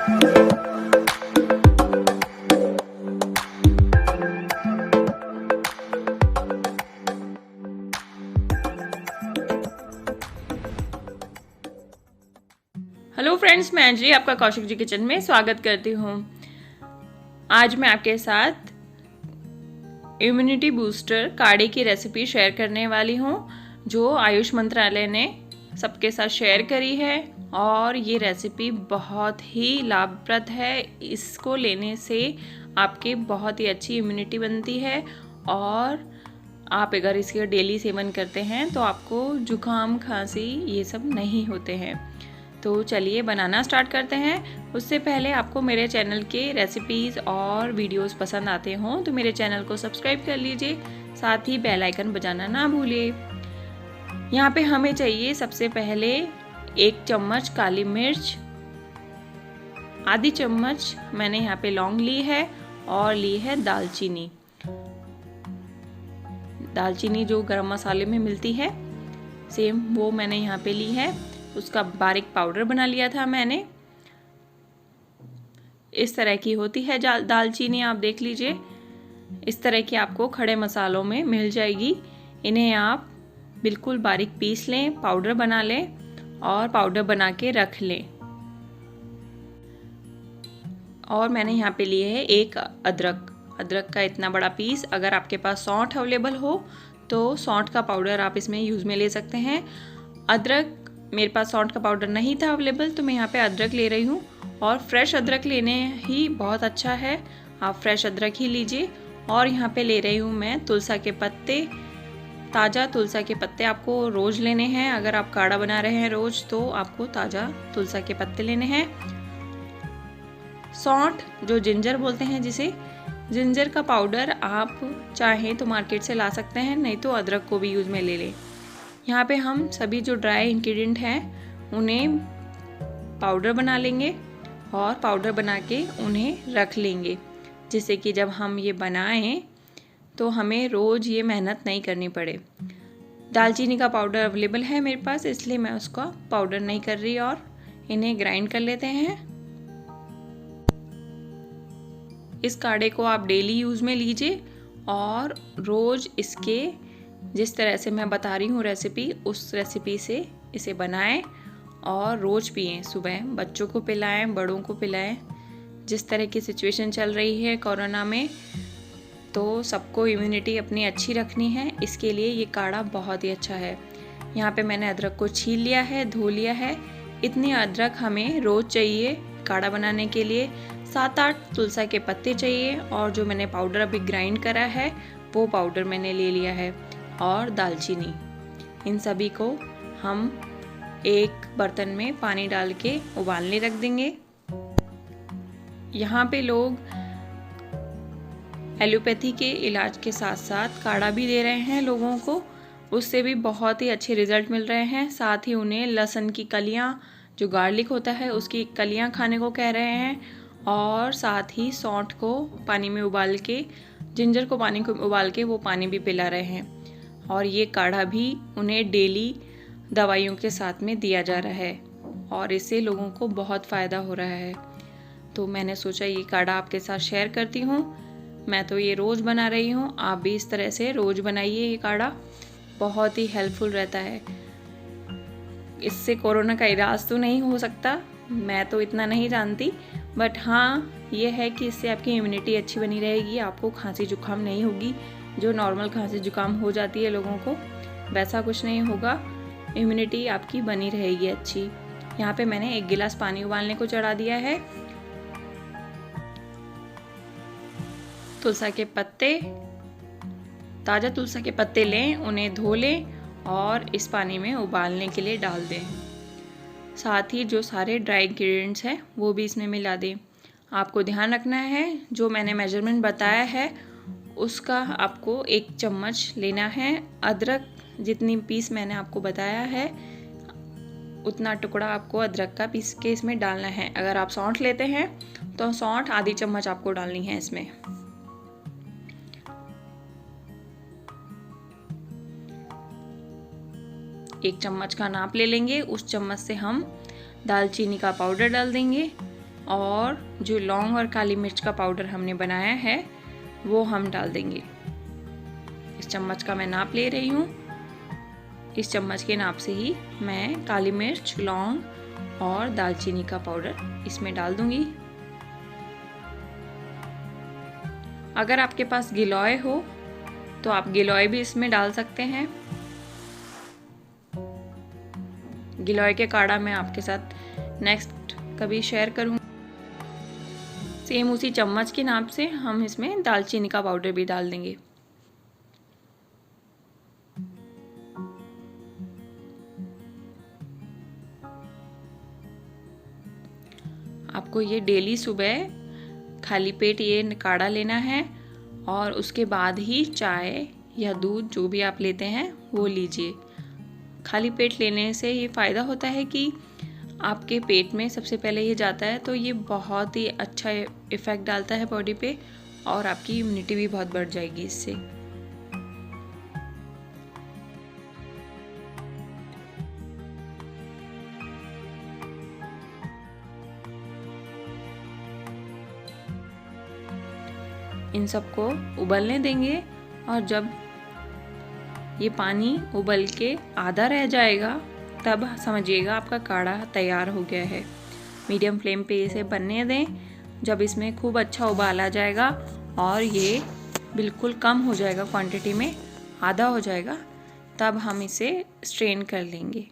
Hello friends, मैं अंजलि आपका Kaushik ji kitchen में स्वागत करती हूँ। आज मैं आपके साथ इम्यूनिटी बूस्टर काढ़े की रेसिपी शेयर करने वाली हूँ, जो आयुष मंत्रालय ने सबके साथ शेयर करी है। और ये रेसिपी बहुत ही लाभप्रद है। इसको लेने से आपके बहुत ही अच्छी इम्यूनिटी बनती है और आप अगर इसका डेली सेवन करते हैं तो आपको जुकाम, खांसी ये सब नहीं होते हैं। तो चलिए बनाना स्टार्ट करते हैं। उससे पहले आपको मेरे चैनल के रेसिपीज़ और वीडियोस पसंद आते हों तो मेरे चैनल को सब्सक्राइब कर लीजिए, साथ ही बेल आइकन बजाना ना भूलिए। यहाँ पे हमें चाहिए सबसे पहले 1 चम्मच काली मिर्च, आधी चम्मच मैंने यहाँ पे लौंग ली है और ली है दालचीनी। दालचीनी जो गरम मसाले में मिलती है सेम वो मैंने यहाँ पे ली है। उसका बारीक पाउडर बना लिया था मैंने। इस तरह की होती है दालचीनी, आप देख लीजिए। इस तरह की आपको खड़े मसालों में मिल जाएगी। इन्हें आप बिल्कुल बारीक पीस लें, पाउडर बना लें और पाउडर बना के रख लें। और मैंने यहाँ पे लिए है 1 अदरक का इतना बड़ा पीस। अगर आपके पास सौंठ अवेलेबल हो तो सौंठ का पाउडर आप इसमें यूज़ में ले सकते हैं। अदरक, मेरे पास सौंठ का पाउडर नहीं था अवेलेबल तो मैं यहाँ पे अदरक ले रही हूँ। और फ्रेश अदरक लेने ही बहुत अच्छा है, आप फ्रेश अदरक ही लीजिए। और यहाँ पे ले रही हूँ मैं तुलसा के पत्ते, ताज़ा तुलसा के पत्ते आपको रोज़ लेने हैं। अगर आप काढ़ा बना रहे हैं रोज़ तो आपको ताज़ा तुलसा के पत्ते लेने हैं। सौंठ, जो जिंजर बोलते हैं जिसे, जिंजर का पाउडर आप चाहें तो मार्केट से ला सकते हैं, नहीं तो अदरक को भी यूज़ में ले लें। यहाँ पे हम सभी जो ड्राई इंग्रेडिएंट हैं उन्हें पाउडर बना लेंगे और पाउडर बना के उन्हें रख लेंगे, जिससे कि जब हम ये बनाएं तो हमें रोज़ ये मेहनत नहीं करनी पड़े। दालचीनी का पाउडर अवेलेबल है मेरे पास, इसलिए मैं उसका पाउडर नहीं कर रही और इन्हें ग्राइंड कर लेते हैं। इस काढ़े को आप डेली यूज़ में लीजिए और रोज़ इसके जिस तरह से मैं बता रही हूँ रेसिपी, उस रेसिपी से इसे बनाएं और रोज़ पिएं। सुबह बच्चों को पिलाएं, बड़ों को पिलाएं। जिस तरह की सिचुएशन चल रही है कोरोना में, तो सबको इम्यूनिटी अपनी अच्छी रखनी है, इसके लिए ये काढ़ा बहुत ही अच्छा है। यहाँ पे मैंने अदरक को छील लिया है, धो लिया है। इतनी अदरक हमें रोज़ चाहिए काढ़ा बनाने के लिए। 7-8 तुलसा के पत्ते चाहिए और जो मैंने पाउडर अभी ग्राइंड करा है वो पाउडर मैंने ले लिया है। और दालचीनी, इन सभी को हम एक बर्तन में पानी डाल के उबालने रख देंगे। यहाँ पे लोग एलोपैथी के इलाज के साथ साथ काढ़ा भी दे रहे हैं लोगों को, उससे भी बहुत ही अच्छे रिजल्ट मिल रहे हैं। साथ ही उन्हें लहसुन की कलियाँ, जो गार्लिक होता है उसकी कलियाँ खाने को कह रहे हैं। और साथ ही सौंठ को पानी में उबाल के, जिंजर को पानी को उबाल के वो पानी भी पिला रहे हैं। और ये काढ़ा भी उन्हें डेली दवाइयों के साथ में दिया जा रहा है और इससे लोगों को बहुत फ़ायदा हो रहा है। तो मैंने सोचा ये काढ़ा आपके साथ शेयर करती हूँ। मैं तो ये रोज़ बना रही हूँ, आप भी इस तरह से रोज़ बनाइए। ये काढ़ा बहुत ही हेल्पफुल रहता है। इससे कोरोना का इलाज तो नहीं हो सकता, मैं तो इतना नहीं जानती, बट हाँ ये है कि इससे आपकी इम्यूनिटी अच्छी बनी रहेगी। आपको खांसी जुकाम नहीं होगी, जो नॉर्मल खांसी जुकाम हो जाती है लोगों को, वैसा कुछ नहीं होगा। इम्यूनिटी आपकी बनी रहेगी अच्छी। यहाँ पे मैंने 1 गिलास पानी उबालने को चढ़ा दिया है। तुलसा के पत्ते, ताज़ा तुलसा के पत्ते लें, उन्हें धो लें और इस पानी में उबालने के लिए डाल दें। साथ ही जो सारे ड्राई इंग्रेडिएंट्स हैं वो भी इसमें मिला दें। आपको ध्यान रखना है, जो मैंने मेजरमेंट बताया है उसका आपको 1 चम्मच लेना है। अदरक जितनी पीस मैंने आपको बताया है उतना टुकड़ा आपको अदरक का पीस के इसमें डालना है। अगर आप सौंठ लेते हैं तो सौंठ आधी चम्मच आपको डालनी है इसमें। एक चम्मच का नाप ले लेंगे, उस चम्मच से हम दालचीनी का पाउडर डाल देंगे और जो लौंग और काली मिर्च का पाउडर हमने बनाया है वो हम डाल देंगे। इस चम्मच का मैं नाप ले रही हूँ। इस चम्मच के नाप से ही मैं काली मिर्च, लौंग और दालचीनी का पाउडर इसमें डाल दूंगी। अगर आपके पास गिलोय हो तो आप गिलोय भी इसमें डाल सकते हैं। गिलोय के काढ़ा मैं आपके साथ नेक्स्ट कभी शेयर करूँगी। सेम उसी चम्मच के नाप से हम इसमें दालचीनी का पाउडर भी डाल देंगे। आपको ये डेली सुबह खाली पेट ये काढ़ा लेना है और उसके बाद ही चाय या दूध जो भी आप लेते हैं वो लीजिए। खाली पेट लेने से ये फ़ायदा होता है कि आपके पेट में सबसे पहले ये जाता है तो ये बहुत ही अच्छा इफ़ेक्ट डालता है बॉडी पे और आपकी इम्यूनिटी भी बहुत बढ़ जाएगी इससे। इन सबको उबलने देंगे और जब ये पानी उबल के आधा रह जाएगा तब समझिएगा आपका काढ़ा तैयार हो गया है। मीडियम फ्लेम पे इसे बनने दें। जब इसमें खूब अच्छा उबाल आ जाएगा और ये बिल्कुल कम हो जाएगा क्वांटिटी में, आधा हो जाएगा, तब हम इसे स्ट्रेन कर लेंगे।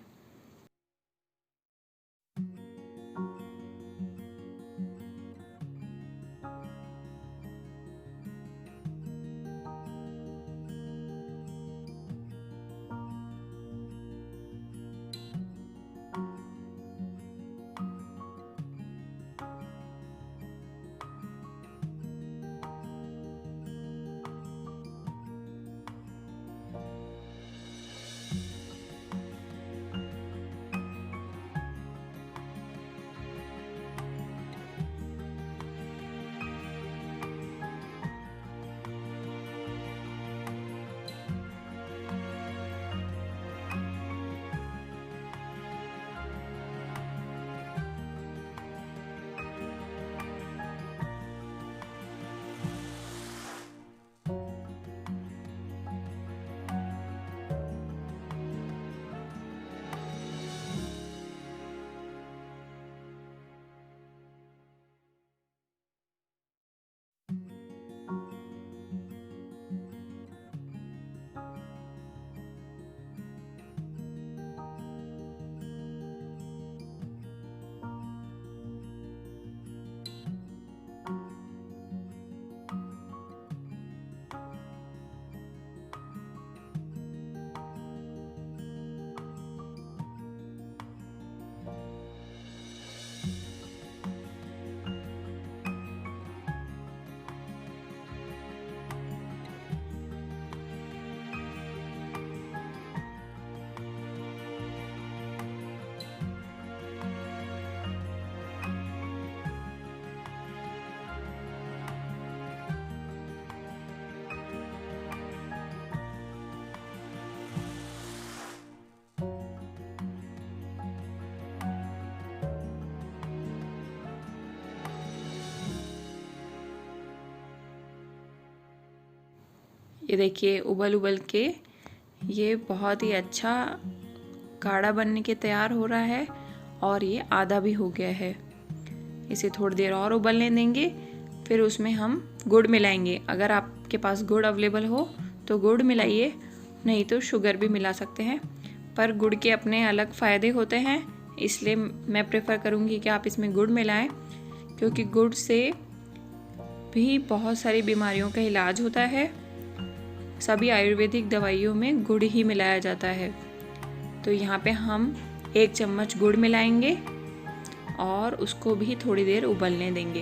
ये देखिए उबल उबल के ये बहुत ही अच्छा काढ़ा बनने के तैयार हो रहा है और ये आधा भी हो गया है। इसे थोड़ी देर और उबलने देंगे, फिर उसमें हम गुड़ मिलाएंगे। अगर आपके पास गुड़ अवेलेबल हो तो गुड़ मिलाइए, नहीं तो शुगर भी मिला सकते हैं। पर गुड़ के अपने अलग फ़ायदे होते हैं, इसलिए मैं प्रेफर करूँगी कि आप इसमें गुड़ मिलाएं, क्योंकि गुड़ से भी बहुत सारी बीमारियों का इलाज होता है। सभी आयुर्वेदिक दवाइयों में गुड़ ही मिलाया जाता है। तो यहाँ पे हम 1 चम्मच गुड़ मिलाएंगे और उसको भी थोड़ी देर उबलने देंगे।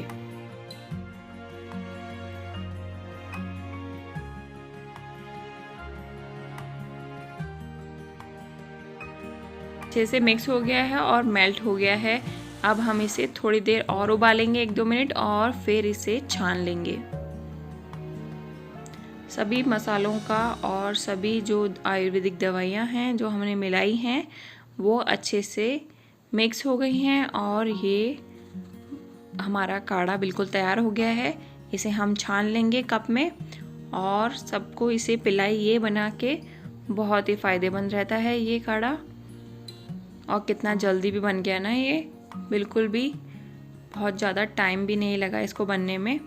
अच्छे से मिक्स हो गया है और मेल्ट हो गया है। अब हम इसे थोड़ी देर और उबालेंगे 1-2 मिनट और फिर इसे छान लेंगे। सभी मसालों का और सभी जो आयुर्वेदिक दवाइयाँ हैं जो हमने मिलाई हैं वो अच्छे से मिक्स हो गई हैं और ये हमारा काढ़ा बिल्कुल तैयार हो गया है। इसे हम छान लेंगे कप में और सबको इसे पिलाइए बना के। बहुत ही फ़ायदेमंद रहता है ये काढ़ा। और कितना जल्दी भी बन गया ना ये, बिल्कुल भी बहुत ज़्यादा टाइम भी नहीं लगा इसको बनने में।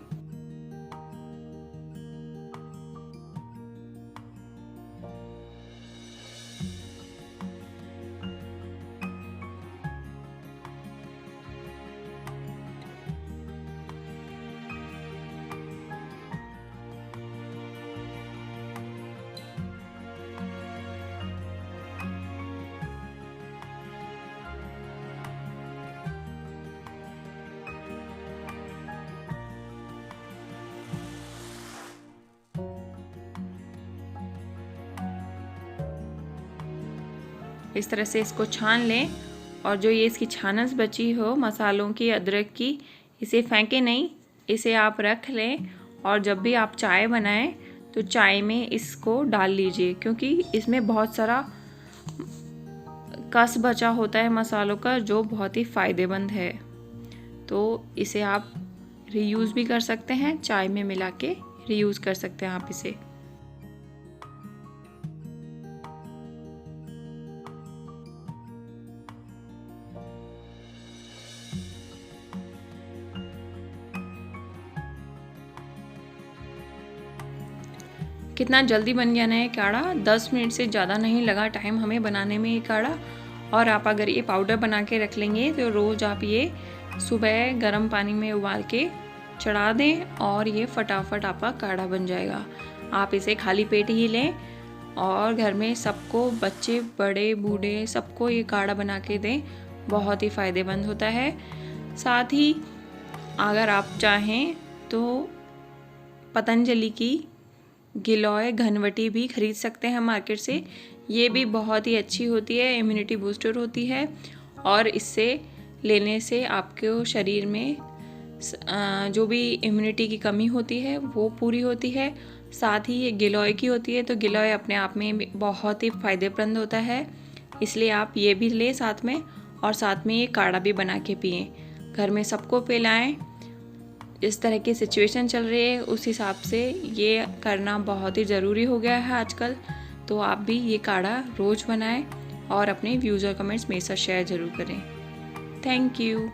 इस तरह से इसको छान लें और जो ये इसकी छानस बची हो मसालों की, अदरक की, इसे फेंके नहीं, इसे आप रख लें और जब भी आप चाय बनाएं तो चाय में इसको डाल लीजिए, क्योंकि इसमें बहुत सारा कस बचा होता है मसालों का जो बहुत ही फ़ायदेमंद है। तो इसे आप रीयूज़ भी कर सकते हैं, चाय में मिला के रीयूज़ कर सकते हैं आप इसे। कितना जल्दी बन गया ना ये काढ़ा। 10 मिनट से ज़्यादा नहीं लगा टाइम हमें बनाने में ये काढ़ा। और आप अगर ये पाउडर बना के रख लेंगे तो रोज़ आप ये सुबह गर्म पानी में उबाल के चढ़ा दें और ये फटाफट आपका काढ़ा बन जाएगा। आप इसे खाली पेट ही लें और घर में सबको, बच्चे बड़े बूढ़े सबको ये काढ़ा बना के दें, बहुत ही फ़ायदेमंद होता है। साथ ही अगर आप चाहें तो पतंजलि की गिलोय घनवटी भी खरीद सकते हैं मार्केट से। ये भी बहुत ही अच्छी होती है, इम्यूनिटी बूस्टर होती है और इससे लेने से आपके शरीर में जो भी इम्यूनिटी की कमी होती है वो पूरी होती है। साथ ही ये गिलोय की होती है, तो गिलोय अपने आप में बहुत ही फ़ायदेमंद होता है, इसलिए आप ये भी लें साथ में और साथ में ये काढ़ा भी बना के पिएँ। घर में सबको पिलाएं। जिस तरह की सिचुएशन चल रही है उस हिसाब से ये करना बहुत ही ज़रूरी हो गया है आजकल। तो आप भी ये काढ़ा रोज़ बनाएं और अपने व्यूज़ और कमेंट्स मेरे साथ शेयर ज़रूर करें। Thank you.